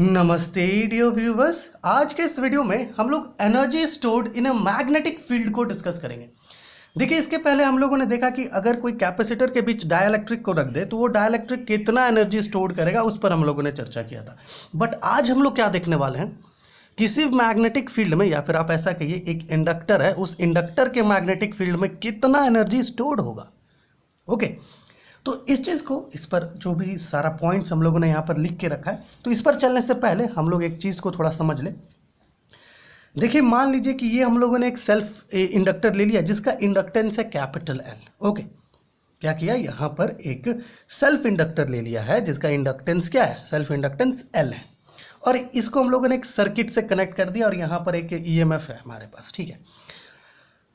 नमस्ते dear viewers. आज के इस वीडियो में हम लोग energy stored in a magnetic field को डिस्कस करेंगे। देखिए, इसके पहले हम लोगों ने देखा कि अगर कोई कैपेसिटर के बीच डाइलेक्ट्रिक को रख दे तो वो डाइलेक्ट्रिक कितना एनर्जी स्टोर करेगा, उस पर हम लोगों ने चर्चा किया था। बट आज हम लोग क्या देखने वाले हैं, किसी मैग्नेटिक फील्ड में, या फिर आप ऐसा कहिए एक इंडक्टर है, उस इंडक्टर के मैग्नेटिक फील्ड में कितना एनर्जी स्टोर्ड होगा। ओके, तो इस चीज़ को, इस पर जो भी सारा पॉइंट्स हम लोगों ने यहाँ पर लिख के रखा है, तो इस पर चलने से पहले हम लोग एक चीज़ को थोड़ा समझ लें। देखिए, मान लीजिए कि ये हम लोगों ने एक सेल्फ इंडक्टर ले लिया जिसका इंडक्टेंस है कैपिटल एल। ओके, क्या किया, यहाँ पर एक सेल्फ इंडक्टर ले लिया है जिसका इंडक्टेंस क्या है, सेल्फ इंडक्टेंस एल है, और इसको हम लोगों ने एक सर्किट से कनेक्ट कर दिया और यहाँ पर एक ईएमएफ है हमारे पास। ठीक है,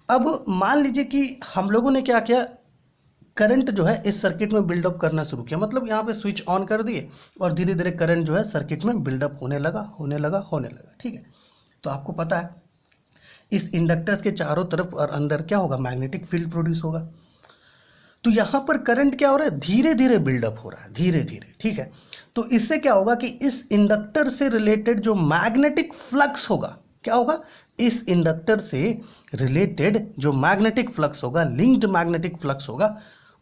अब मान लीजिए कि हम लोगों ने क्या किया, करंट जो है इस सर्किट में बिल्डअप करना शुरू किया। मतलब यहाँ पे स्विच ऑन कर दिए और धीरे धीरे करंट जो है सर्किट में बिल्डअप होने लगा। ठीक है, तो आपको पता है इस इंडक्टर्स के चारों तरफ और अंदर क्या होगा, मैग्नेटिक फील्ड प्रोड्यूस होगा। तो यहाँ पर करंट क्या हो रहा है, धीरे धीरे बिल्डअप हो रहा है, धीरे धीरे। ठीक है, तो इससे क्या होगा कि इस इंडक्टर से रिलेटेड जो मैग्नेटिक फ्लक्स होगा, क्या होगा, इस इंडक्टर से रिलेटेड जो मैग्नेटिक फ्लक्स होगा, लिंक्ड मैग्नेटिक फ्लक्स होगा,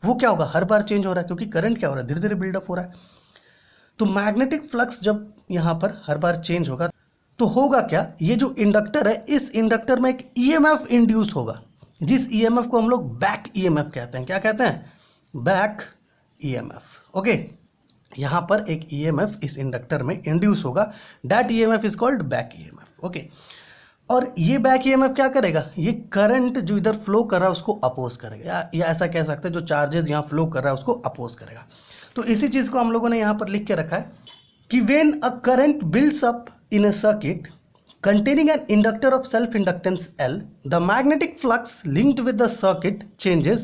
वो क्या होगा, हर बार चेंज हो रहा है, क्योंकि करंट क्या हो रहा है, धीरे धीरे बिल्डअप हो रहा है। तो मैग्नेटिक फ्लक्स जब यहाँ पर हर बार चेंज होगा तो होगा क्या, ये जो इंडक्टर है, इस इंडक्टर में एक ईएमएफ इंड्यूस होगा, जिस ईएमएफ को हम लोग बैक ईएमएफ कहते हैं। क्या कहते हैं, बैक ईएमएफ। ओके, यहाँ पर एक ईएमएफ इस इंडक्टर में इंड्यूस होगा, that EMF is called back EMF. Okay, और ये बैक ईएमएफ क्या करेगा, ये करंट जो इधर फ्लो कर रहा है उसको अपोज करेगा, या ऐसा कह सकते हैं जो चार्जेस यहाँ फ्लो कर रहा है उसको अपोज करेगा। तो इसी चीज़ को हम लोगों ने यहाँ पर लिख के रखा है कि when a current builds up in a circuit containing an inductor of self inductance L, the magnetic flux linked with the circuit changes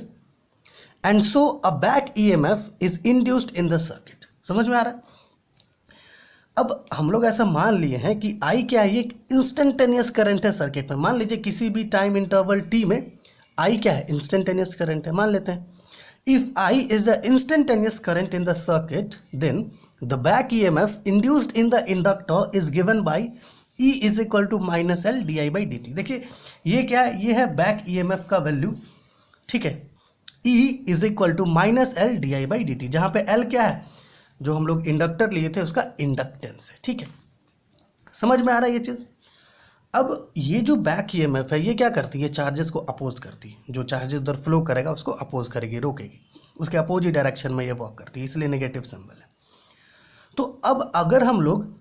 and so a back EMF is induced in the circuit। समझ में आ रहा है। अब हम लोग ऐसा मान लिए हैं कि I क्या है, एक इंस्टेंटेनियस करंट है सर्किट में। मान लीजिए किसी भी टाइम इंटरवल t में I क्या है, इंस्टेंटेनियस करंट है, मान लेते हैं। If I is the instantaneous current in the circuit, then the back EMF induced in the inductor is given by E is equal to minus L D I by D T. देखिए ये क्या है, ये है back EMF का value. ठीक है, E is equal to minus L D I by D T, जहाँ पे L क्या है, जो हम लोग इंडक्टर लिए थे उसका इंडक्टेंस है। ठीक है, समझ में आ रहा है ये चीज़। अब ये जो बैक ईएमएफ है ये क्या करती है, चार्जेस को अपोज करती है। जो चार्जेस उधर फ्लो करेगा उसको अपोज करेगी, रोकेगी, उसके अपोजिट डायरेक्शन में ये वर्क करती है, इसलिए नेगेटिव सिंबल है। तो अब अगर हम लोग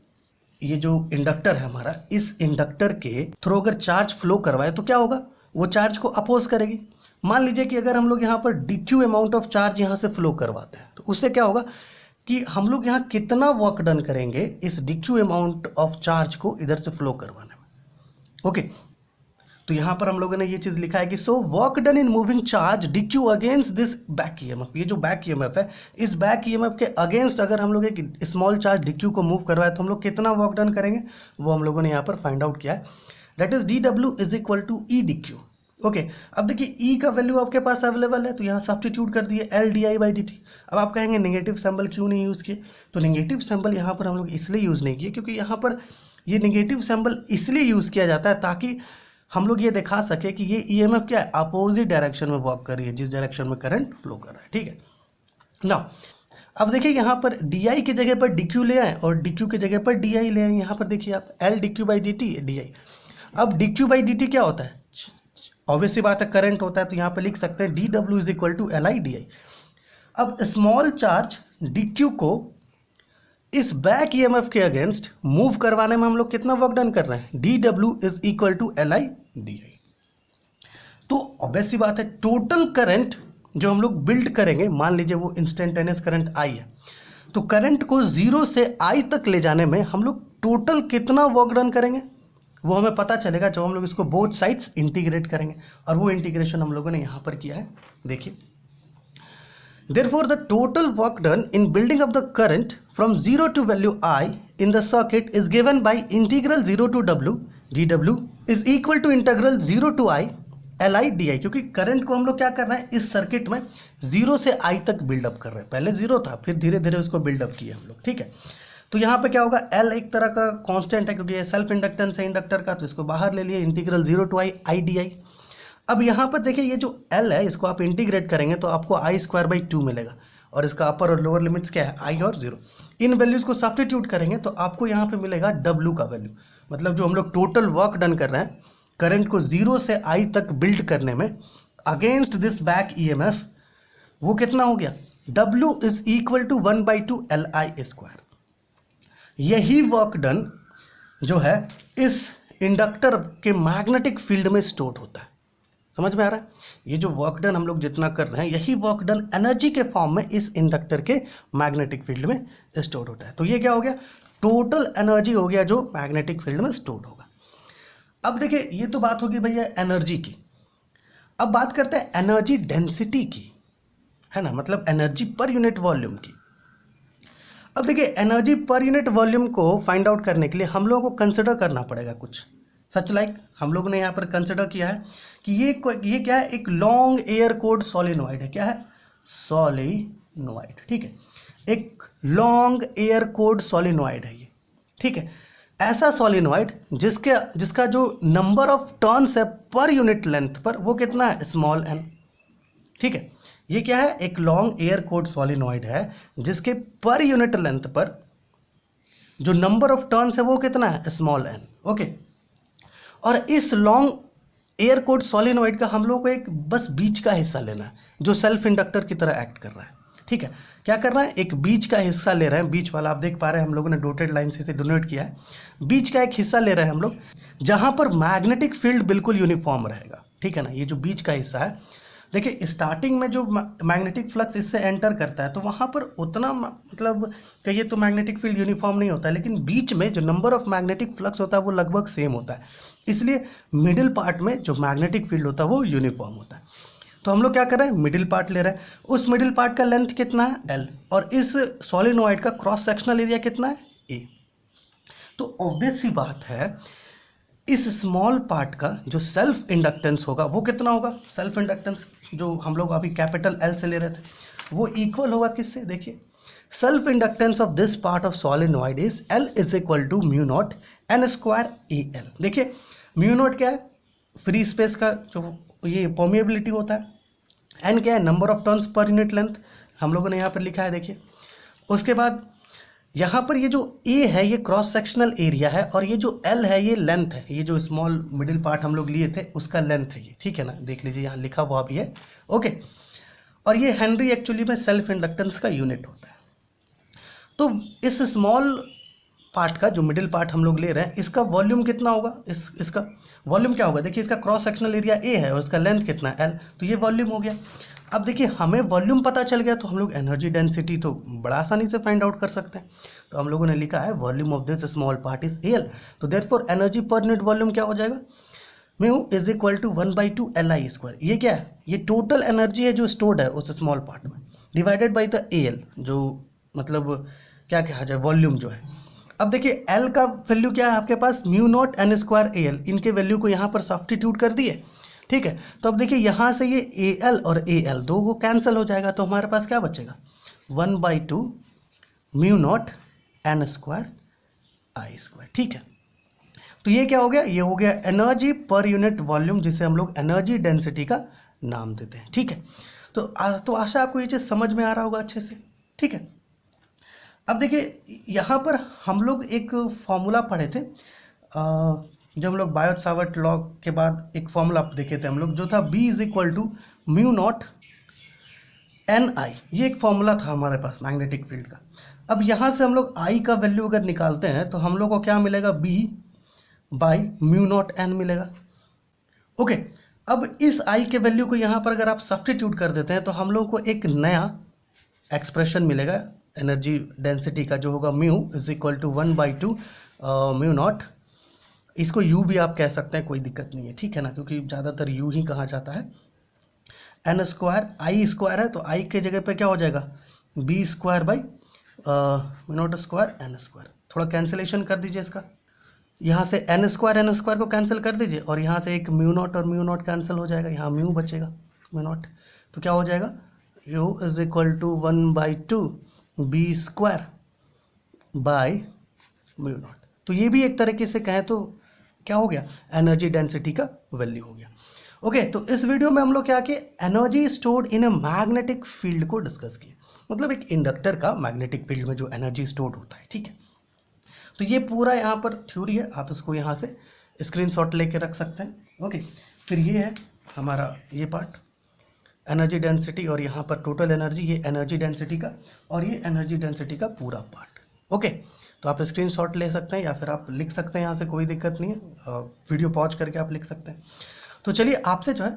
ये जो इंडक्टर है हमारा, इस इंडक्टर के थ्रू अगर चार्ज फ्लो करवाए तो क्या होगा, वो चार्ज को अपोज करेगी। मान लीजिए कि अगर हम लोग यहाँ पर DQ अमाउंट ऑफ चार्ज यहाँ से फ्लो करवाते हैं तो उससे क्या होगा कि हम लोग यहाँ कितना वर्क डन करेंगे इस DQ अमाउंट ऑफ चार्ज को इधर से फ्लो करवाने में। ओके, तो यहाँ पर हम लोगों ने ये चीज़ लिखा है कि so work done in moving charge DQ against this back EMF. ये जो बैक ईएमएफ है, इस बैक ईएमएफ के अगेंस्ट अगर हम लोग एक स्मॉल चार्ज DQ को मूव करवाए तो हम लोग कितना वर्क डन करेंगे, वो हम लोगों ने यहाँ पर फाइंड आउट किया है। That is DW is equal to E DQ। Okay, अब देखिए E का वैल्यू आपके पास अवेलेबल है, तो यहाँ सब्सटीट्यूट कर दिए L D I by D T. अब आप कहेंगे नेगेटिव सिंबल क्यों नहीं यूज़ किए, तो नेगेटिव सिंबल यहाँ पर हम लोग इसलिए यूज़ नहीं किए क्योंकि यहाँ पर ये नेगेटिव सिंबल इसलिए यूज़ किया जाता है ताकि हम लोग ये दिखा सके कि ये ईएमएफ क्या है, अपोजिट डायरेक्शन में वर्क कर रही है, जिस डायरेक्शन में करंट फ्लो कर रहा है। ठीक है ना, अब देखिए यहाँ पर DI की जगह पर DQ ले आए और DQ की जगह पर DI ले आए। यहाँ पर देखिए आप L DQ by D T DI। अब DQ बाई डी टी क्या होता है, ऑब्वियस सी बात है, करंट होता है, तो यहाँ पर लिख सकते हैं DW is equal to LI DI। अब स्मॉल चार्ज DQ को इस बैक ईएमएफ के अगेंस्ट मूव करवाने में हम लोग कितना वर्क डन कर रहे हैं, DW is equal to LI DI। तो ऑब्वियस सी बात है, टोटल करंट जो हम लोग बिल्ड करेंगे, मान लीजिए वो इंस्टेंटेनियस करंट I है, तो करंट को 0 से I तक ले जाने में हम लोग टोटल कितना वर्क डन करेंगे, वो हमें पता चलेगा जब हम लोग इसको बोथ साइड्स इंटीग्रेट करेंगे, और वो इंटीग्रेशन हम लोगों ने यहाँ पर किया है। देखिए, therefore the total work done in building up the current from 0 to value I in the circuit is given by integral 0 to W dW is equal to integral 0 to I LI DI। क्योंकि current को हम लोग क्या कर रहे हैं, इस circuit में 0 से I तक बिल्डअप कर रहे हैं। पहले 0 था, फिर धीरे धीरे उसको बिल्डअप किया हम लोग। ठीक है, तो यहाँ पे क्या होगा, एल एक तरह का कांस्टेंट है क्योंकि ये सेल्फ इंडक्टेंस है इंडक्टर का, तो इसको बाहर ले लिए, integral 0 to I I D I. अब यहाँ पर देखिए ये जो एल है इसको आप इंटीग्रेट करेंगे तो आपको आई स्क्वायर बाई 2 मिलेगा, और इसका अपर और लोअर लिमिट्स क्या है, आई और 0। इन वैल्यूज़ को सब्स्टिट्यूट करेंगे तो आपको यहाँ पे मिलेगा डब्ल्यू का वैल्यू, मतलब जो हम लोग टोटल वर्क डन कर रहे हैं करंट को 0 से आई तक बिल्ड करने में अगेंस्ट दिस बैक ईएमएफ, वो कितना हो गया, W is equal to 1/2 LI square. यही वर्क डन जो है इस इंडक्टर के मैग्नेटिक फील्ड में स्टोर होता है। समझ में आ रहा है? ये जो वर्क डन हम लोग जितना कर रहे हैं यही वर्क डन एनर्जी के फॉर्म में इस इंडक्टर के मैग्नेटिक फील्ड में स्टोर होता है। तो ये क्या हो गया, टोटल एनर्जी हो गया जो मैग्नेटिक फील्ड में स्टोर होगा। अब देखिए ये तो बात होगी भैया एनर्जी की। अब बात करते हैं एनर्जी डेंसिटी की, है ना, मतलब एनर्जी पर यूनिट वॉल्यूम की। अब देखिए एनर्जी पर यूनिट वॉल्यूम को फाइंड आउट करने के लिए हम लोगों को कंसिडर करना पड़ेगा कुछ, सच लाइक हम लोगों ने यहाँ पर कंसिडर किया है कि ये क्या है, एक लॉन्ग एयर कोड सोलिनॉइड है। क्या है, सोलिनॉइड, ठीक है, एक लॉन्ग एयर कोड सोलिनॉइड है ये, ठीक है। ऐसा सोलिनॉइड जिसका जो नंबर ऑफ टर्न्स है पर यूनिट लेंथ पर वो कितना है, स्मॉल n, ठीक है। ये क्या है, एक लॉन्ग एयर कोड सोलिनॉइड है जिसके पर यूनिट लेंथ पर जो नंबर ऑफ टर्न्स है वो कितना है, स्मॉल n, ओके। और इस लॉन्ग एयर कोड सोलिनॉइड का हम लोग को एक बस बीच का हिस्सा लेना है जो सेल्फ इंडक्टर की तरह एक्ट कर रहा है, ठीक है। क्या कर रहा है, एक बीच का हिस्सा ले रहे हैं, बीच वाला आप देख पा रहे हैं हम लोगों ने डॉटेड लाइन से इसे डिनोट किया है। बीच का एक हिस्सा ले रहे हैं हम लोग जहां पर मैग्नेटिक फील्ड बिल्कुल यूनिफॉर्म रहेगा, ठीक है ना। ये जो बीच का हिस्सा है, देखिए स्टार्टिंग में जो मैग्नेटिक फ्लक्स इससे एंटर करता है तो वहाँ पर उतना मतलब कहिए तो मैग्नेटिक फील्ड यूनिफॉर्म नहीं होता है, लेकिन बीच में जो नंबर ऑफ मैग्नेटिक फ्लक्स होता है वो लगभग सेम होता है, इसलिए मिडिल पार्ट में जो मैग्नेटिक फील्ड होता है वो यूनिफॉर्म होता है। तो हम लोग क्या कर रहे हैं, मिडिल पार्ट ले रहे हैं, उस मिडिल पार्ट का लेंथ कितना है, L, और इस सोलिनॉइड का क्रॉस सेक्शनल एरिया कितना है, A। तो ऑब्वियस सी बात है इस स्मॉल पार्ट का जो सेल्फ इंडक्टेंस होगा वो कितना होगा, सेल्फ इंडक्टेंस जो हम लोग अभी कैपिटल L से ले रहे थे वो इक्वल होगा किससे, देखिए self inductance of this part of solenoid is L is equal to mu naught N square AL। देखिए म्यू नॉट क्या है, फ्री स्पेस का जो ये परमिएबिलिटी होता है, N क्या है, number of turns per unit length, हम लोगों ने यहाँ पर लिखा है देखिए। उसके बाद यहाँ पर ये जो A है ये क्रॉस सेक्शनल एरिया है, और ये जो L है ये लेंथ है, ये जो स्मॉल मिडिल पार्ट हम लोग लिए थे उसका लेंथ है ये, ठीक है ना, देख लीजिए यहाँ लिखा हुआ भी है, ओके। और ये हेनरी एक्चुअली में सेल्फ इंडक्टेंस का यूनिट होता है। तो इस स्मॉल पार्ट का जो मिडिल पार्ट हम लोग ले रहे हैं इसका वॉल्यूम कितना होगा, इसका वॉल्यूम क्या होगा, देखिए इसका क्रॉस सेक्शनल एरिया A है और इसका लेंथ कितना है L, तो ये वॉल्यूम हो गया। अब देखिए हमें वॉल्यूम पता चल गया तो हम लोग एनर्जी डेंसिटी तो बड़ा आसानी से फाइंड आउट कर सकते हैं। तो हम लोगों ने लिखा है volume of this small part is AL, तो therefore energy per unit volume क्या हो जाएगा, mu is equal to 1/2 LI square. ये क्या है, ये टोटल एनर्जी है जो स्टोर्ड है उस स्मॉल पार्ट में, डिवाइडेड बाई द AL, जो मतलब क्या कहा जाए वॉल्यूम जो है। अब देखिए L का वैल्यू क्या है आपके पास, mu naught N square AL, इनके वैल्यू को यहाँ पर सब्स्टिट्यूट कर दिए, ठीक है। तो अब देखिए यहाँ से ये AL और AL दो को कैंसिल हो जाएगा, तो हमारे पास क्या बचेगा, 1/2 mu naught N square I square, ठीक है। तो ये क्या हो गया, ये हो गया एनर्जी पर यूनिट वॉल्यूम, जिसे हम लोग एनर्जी डेंसिटी का नाम देते हैं, ठीक है। तो आशा आपको ये चीज़ समझ में आ रहा होगा अच्छे से, ठीक है। अब देखिए यहाँ पर हम लोग एक फॉर्मूला पढ़े थे, जब हम लोग बायोट सावर्ट लॉ के बाद एक फॉर्मूला देखे थे हम लोग, जो था B is equal to mu naught NI, ये एक फॉर्मूला था हमारे पास मैग्नेटिक फील्ड का। अब यहाँ से हम लोग I का वैल्यू अगर निकालते हैं तो हम लोग को क्या मिलेगा, B by mu naught N मिलेगा, ओके। अब इस I के वैल्यू को यहाँ पर अगर आप सब्स्टिट्यूट कर देते हैं तो हम लोग को एक नया एक्सप्रेशन मिलेगा एनर्जी डेंसिटी का, जो होगा mu is equal to 1/2 mu naught, इसको यू भी आप कह सकते हैं, कोई दिक्कत नहीं है, ठीक है ना, क्योंकि ज़्यादातर यू ही कहा जाता है। N स्क्वायर I स्क्वायर है तो I के जगह पे क्या हो जाएगा, B square by mu naught square N square. थोड़ा कैंसिलेशन कर दीजिए इसका, यहाँ से N स्क्वायर को कैंसिल कर दीजिए, और यहाँ से एक म्यू नॉट और म्यू नॉट कैंसिल हो जाएगा, यहाँ म्यू बचेगा म्यू नॉट, तो क्या हो जाएगा, U is equal to 1/2 B square by mu naught. तो ये भी एक तरीके से कहें तो क्या हो गया, एनर्जी डेंसिटी का वैल्यू हो गया। ओके, तो इस वीडियो में हम लोग क्या किए, energy stored in a magnetic field को डिस्कस किए, मतलब एक इंडक्टर का मैग्नेटिक फील्ड में जो एनर्जी स्टोर्ड होता है। ठीक है, तो ये पूरा यहाँ पर थ्योरी है, आप इसको यहाँ से स्क्रीनशॉट लेके रख सकते हैं। ओके, फिर ये है हमारा ये पार्ट एनर्जी डेंसिटी, और यहाँ पर टोटल एनर्जी, ये एनर्जी डेंसिटी का और ये एनर्जी डेंसिटी का पूरा पार्ट। ओके, तो आप स्क्रीनशॉट ले सकते हैं या फिर आप लिख सकते हैं यहाँ से, कोई दिक्कत नहीं है, वीडियो पॉज करके आप लिख सकते हैं। तो चलिए आपसे जो है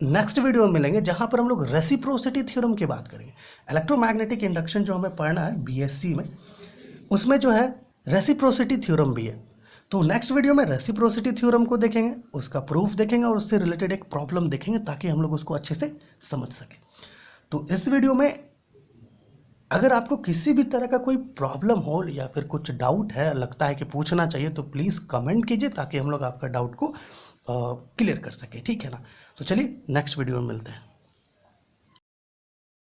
नेक्स्ट वीडियो में मिलेंगे, जहाँ पर हम लोग रेसिप्रोसिटी थ्योरम की बात करेंगे। इलेक्ट्रोमैग्नेटिक इंडक्शन जो हमें पढ़ना है बीएससी में, उसमें जो है रेसिप्रोसिटी थ्योरम भी है। तो नेक्स्ट वीडियो में रेसिप्रोसिटी थ्योरम को देखेंगे, उसका प्रूफ देखेंगे और उससे रिलेटेड एक प्रॉब्लम देखेंगे, ताकि हम लोग उसको अच्छे से समझ सकें। तो इस वीडियो में अगर आपको किसी भी तरह का कोई प्रॉब्लम हो या फिर कुछ डाउट है, लगता है कि पूछना चाहिए, तो प्लीज़ कमेंट कीजिए, ताकि हम लोग आपका डाउट को क्लियर कर सके। ठीक है ना, तो चलिए नेक्स्ट वीडियो में मिलते हैं।